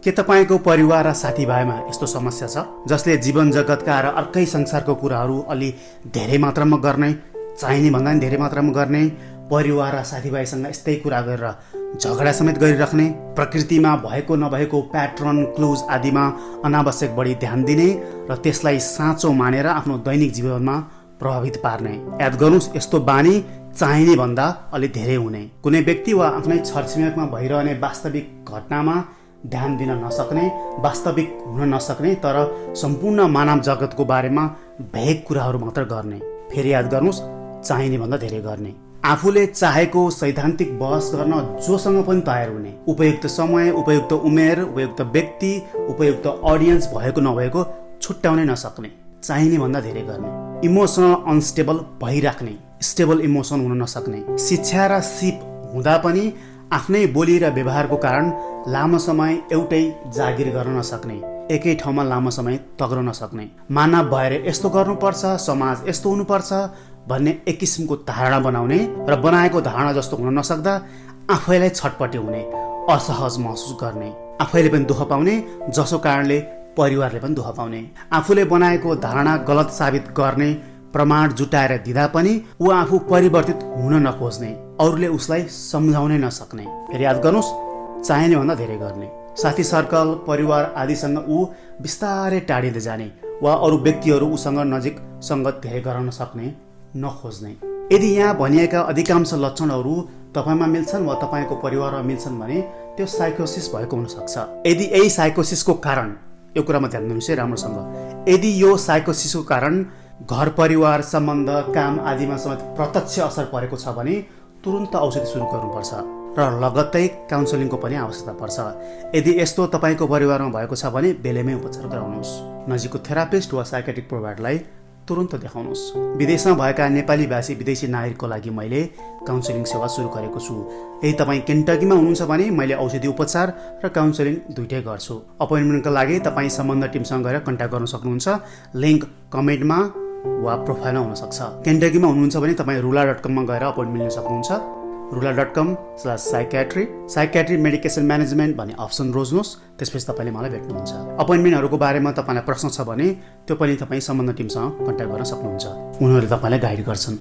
के तपाईको परिवार र साथीभाइमा यस्तो समस्या छ जसले जीवन जगतका र अर्कै संसारको कुराहरू अलि धेरै मात्रामा गर्ने, चाहिने भन्दा पनि धेरै मात्रामा गर्ने, परिवार र साथीभाइसँग यस्तै कुरा गरेर झगडा समेत गरिराख्ने, प्रकृतिमा भएको नभएको प्याटर्न क्लुज आदिमा अनावश्यक बढी ध्यान दिने र त्यसलाई साँचो मानेर आफ्नो दैनिक जीवनमा प्रभावित पार्ने। याद गर्नुस्, यस्तो बानी चाहिने भन्दा अलि धेरै हुने, कुनै व्यक्ति वा आफ्नै छरछिमेकमा भइरहने वास्तविक घटनामा ध्यान दिन नसक्ने, वास्तविक हुन नसक्ने तर सम्पूर्ण मानव जगतको बारेमा भेग कुराहरू मात्र गर्ने। फेरि याद गर्नुस्, चाहिने भन्दा धेरै गर्ने। आफूले चाहेको सैद्धान्तिक बहस गर्न जोसँग पनि तयार हुने, उपयुक्त समय, उपयुक्त उमेर, उपयुक्त व्यक्ति, उपयुक्त अडियन्स भएको नभएको छुट्याउनै नसक्ने, चाहिने भन्दा धेरै गर्ने। इमोसनल अनस्टेबल भइराख्ने, स्टेबल इमोसन हुन नसक्ने। शिक्षा र सिप हुँदा पनि आफ्नै बोली र व्यवहारको कारण लामो समय एउटै जागिर गर्न नसक्ने, एकै ठाउँमा लामो समय तग्रन नसक्ने। मानव भएर यस्तो गर्नुपर्छ, समाज यस्तो हुनुपर्छ भन्ने एक किसिमको धारणा बनाउने र बनाएको धारणा जस्तो हुन नसक्दा आफैलाई छटपटी हुने, असहज महसुस गर्ने, आफैले पनि दुःख पाउने, जसो कारणले परिवारले पनि दुःख पाउने। आफूले बनाएको धारणा गलत साबित गर्ने प्रमाण जुटाएर दिँदा पनि ऊ आफू परिवर्तित हुन नखोज्ने, अरूले उसलाई सम्झाउनै नसक्ने। फेरि याद गर्नुहोस्, चाहिने भन्दा धेरै गर्ने। साथी सर्कल, परिवार आदिसँग ऊ बिस्तारै टाढिँदै जाने वा अरू व्यक्तिहरू उसँग नजिक सङ्गत धेरै गराउन सक्ने नखोज्ने। यदि यहाँ भनिएका अधिकांश लक्षणहरू तपाईँमा मिल्छन् वा तपाईँको परिवारमा मिल्छन् भने त्यो साइकोसिस भएको हुनसक्छ। यदि यही साइकोसिसको कारण, यो कुरामा ध्यान दिनुहोस् है राम्रोसँग, यदि यो साइकोसिसको कारण घर परिवार सम्बन्ध काम आदिमा समेत प्रत्यक्ष असर परेको छ भने तुरुन्त औषधि सुरु गर्नुपर्छ र लगत्तै काउन्सिलिङको पनि आवश्यकता पर्छ। यदि यस्तो तपाईँको परिवारमा भएको छ भने बेलैमै उपचार गराउनुहोस्। नजिकको थेरापिस्ट वा साइकेट्रिक प्रोभाइडरलाई तुरुन्त देखाउनुहोस्। विदेशमा भएका नेपाली भाषी विदेशी नागरिकको लागि मैले काउन्सिलिङ सेवा सुरु गरेको छु। यदि तपाईँ केन्टकीमा हुनुहुन्छ भने मैले औषधि उपचार र काउन्सिलिङ दुइटै गर्छु। अपोइन्टमेन्टका लागि तपाईँ सम्बन्ध टिमसँग गएर कन्ट्याक्ट गर्न सक्नुहुन्छ। लिङ्क कमेन्टमा वा प्रोफाइलमा हुनसक्छ। केन्टकीमा हुनुहुन्छ भने तपाईँ rula.com गएर अपोइन्टमेन्ट लिन सक्नुहुन्छ। rula.com/psychiatry साइकियाट्री मेडिकेसन म्यानेजमेन्ट भन्ने अप्सन रोज्नुहोस्, त्यसपछि तपाईँले मलाई भेट्नुहुन्छ। अपोइन्टमेन्टहरूको बारेमा तपाईँलाई प्रश्न छ भने त्यो पनि तपाईँ सम्बन्ध टिमसँग कन्ट्याक्ट गर्न सक्नुहुन्छ, उनीहरूले तपाईँलाई गाइड गर्छन्।